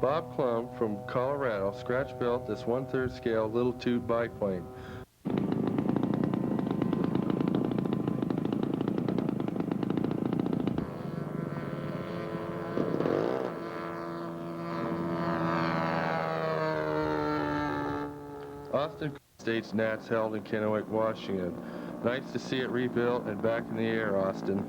Bob Plum from Colorado scratch-built this 1/3 scale little toot biplane. Austin States Nats held in Kennewick, Washington. Nice to see it rebuilt and back in the air, Austin.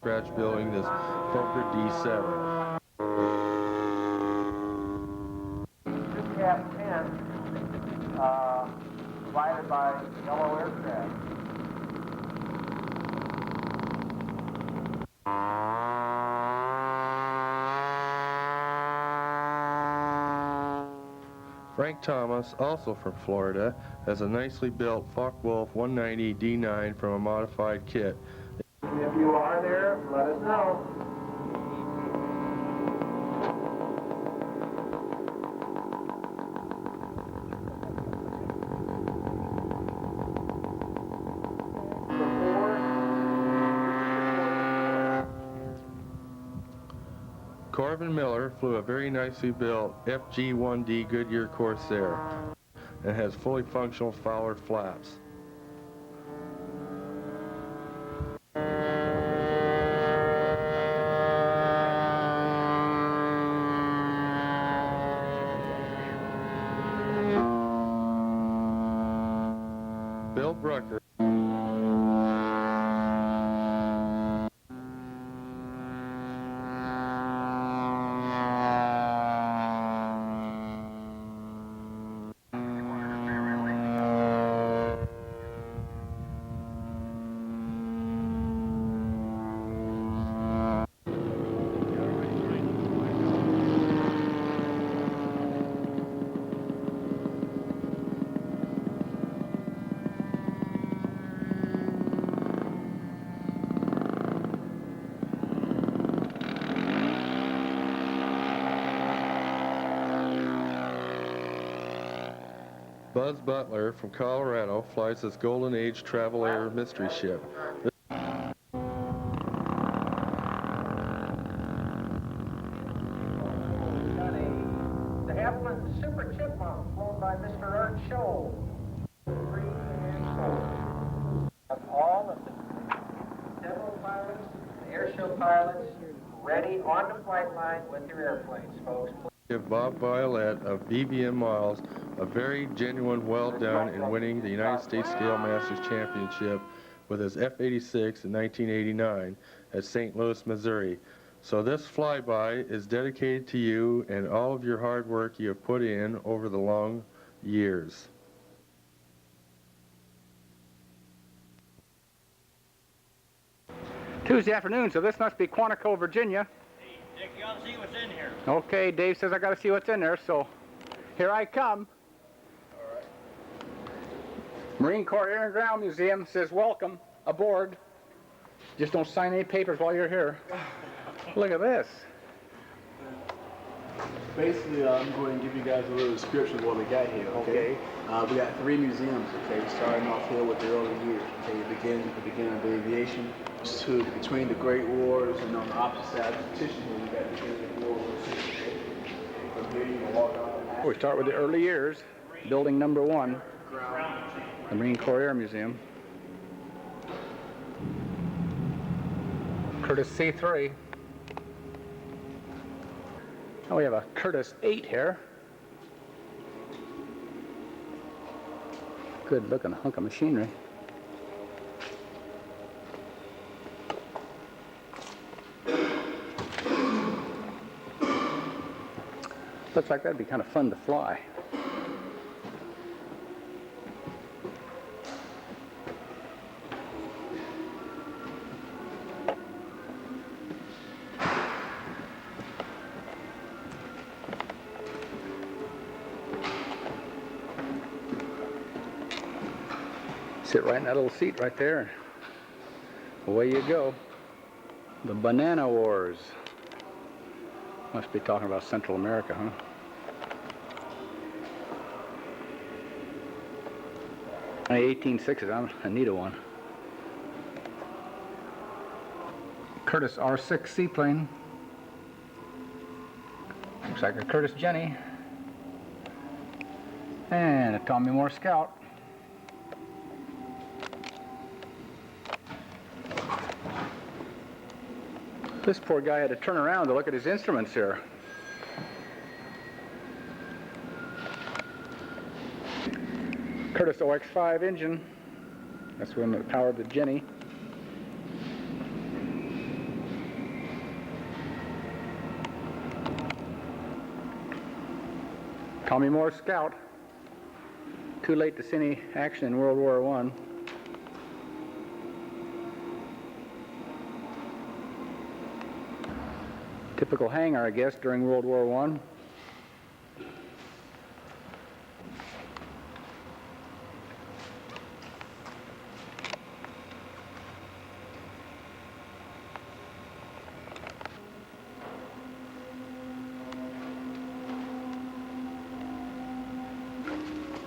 Scratch building this Fokker D7. Cap 10, provided by Yellow Aircraft. Frank Thomas, also from Florida, has a nicely built Focke-Wulf 190 D9 from a modified kit. If you are there, let us know. Corbin Miller flew a very nicely built FG-1D Goodyear Corsair and has fully functional Fowler flaps. Bill Brucker Buzz Butler from Colorado flies this Golden Age Travel Air mystery ship. The Havilland Super Chipmunk, flown by Mr. Art Scholl. 3 and 4. Of all of the demo pilots, the airshow pilots, ready on the flight line with your airplanes, folks. Give Bob Violette of BBM Miles a very genuine well done in winning the United States Scale Masters Championship with his F-86 in 1989 at St. Louis, Missouri. So this flyby is dedicated to you and all of your hard work you have put in over the long years. Tuesday afternoon, so this must be Quantico, Virginia. Hey, Dick, you ought to see what's in here. Okay, Dave says I got to see what's in there, so here I come. All right. Marine Corps Air and Ground Museum says welcome aboard. Just don't sign any papers while you're here. Look at this. Basically, I'm going to give you guys a little description of what we got here, okay? We got 3 museums, okay? Starting off here with the early years, okay? It begins with the beginning of aviation, to between the Great Wars, and on the opposite side of the petition here, we got the beginning of World War II, okay? From here, you can walk on. We start with the early years, building number 1, the Marine Corps Air Museum. Curtiss C3. Now we have a Curtiss 8 here. Good looking hunk of machinery. Looks like that'd be kind of fun to fly. Sit right in that little seat right there, and away you go. The Banana Wars. Must be talking about Central America, huh? The 1860s, I need a one. Curtiss R6 seaplane. Looks like a Curtiss Jenny. And a Tommy Moore Scout. This poor guy had to turn around to look at his instruments here. Curtiss OX5 engine. That's when it powered the Jenny. Tommy Moore Scout. Too late to see any action in World War I. Typical hangar, I guess, during World War I.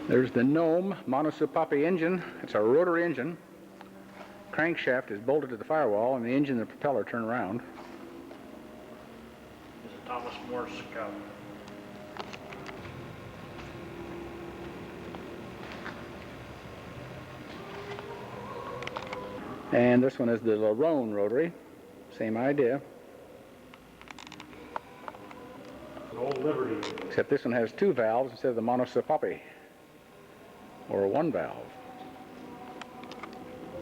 There's the Gnome Monosupapi engine. It's a rotary engine. Crankshaft is bolted to the firewall, and the engine and the propeller turn around. This is Thomas Moore Scout. And this one is the Larone rotary. Same idea. An old Liberty. Except this one has two valves instead of the Monosupapi, or one valve.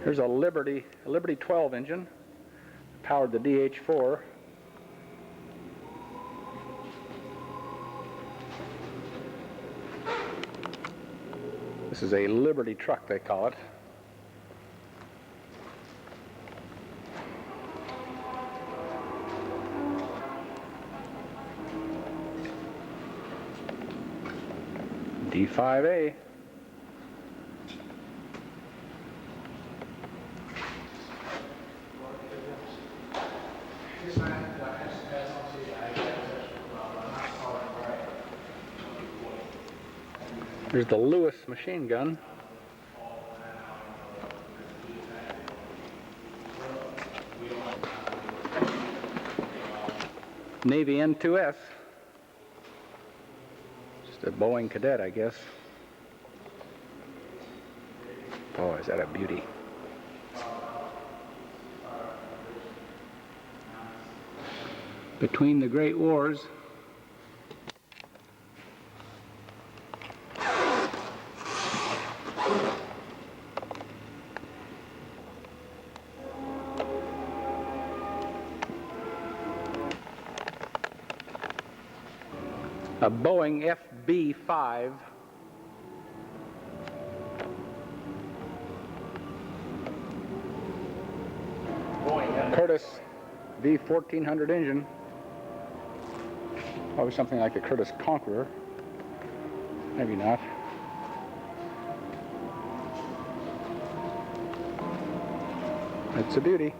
Here's a Liberty 12 engine, powered the DH-4. This is a Liberty truck, they call it. D5A. Here's the Lewis machine gun. Navy N2S. Just a Boeing Cadet, I guess. Oh, is that a beauty? Between the Great Wars, a Boeing FB-5. Curtiss V1400 engine. Probably something like a Curtiss Conqueror. Maybe not. It's a beauty.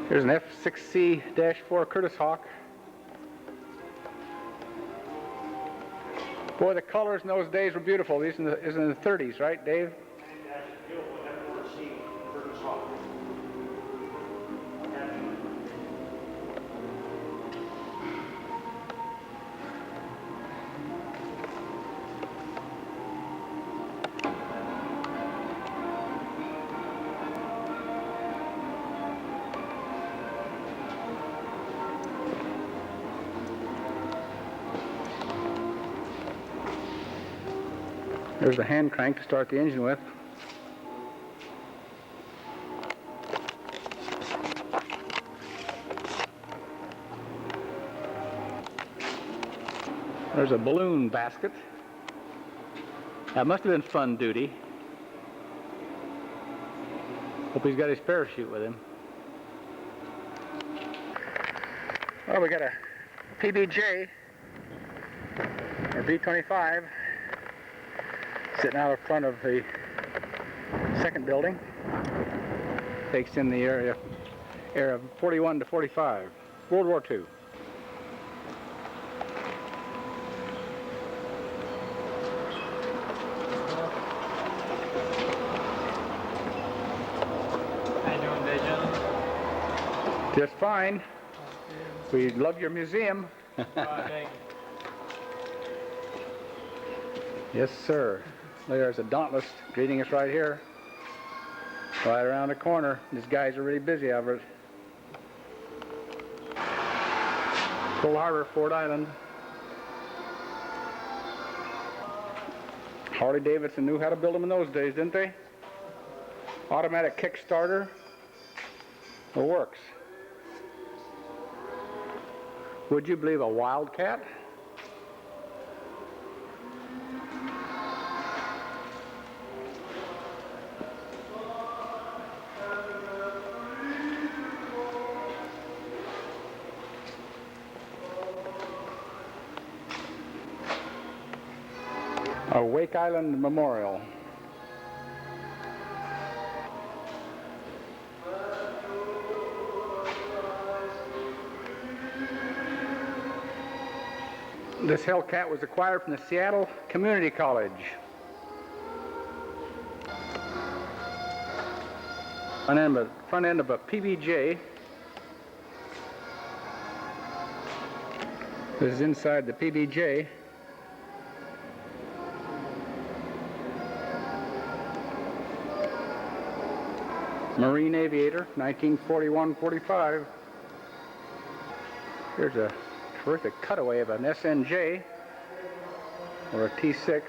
Here's an F6C-4 Curtiss Hawk. Boy, the colors in those days were beautiful. These in the 30s, right, Dave? There's the hand crank to start the engine with. There's a balloon basket. That must have been fun duty. Hope he's got his parachute with him. Oh, we got a PBJ, or B-25, sitting out in front of the second building takes in the area of 41 to 45, World War II. How you doing today, gentlemen? Just fine. We love your museum. Thank Yes, sir. There's a Dauntless greeting us right here. Right around the corner. These guys are really busy over it. Coal Harbor, Ford Island. Harley Davidson knew how to build them in those days, didn't they? Automatic Kickstarter. It works. Would you believe a Wildcat? A Wake Island Memorial. This Hellcat was acquired from the Seattle Community College. Front end of a PBJ. This is inside the PBJ. Marine Aviator, 1941-45. Here's a terrific cutaway of an SNJ or a T6.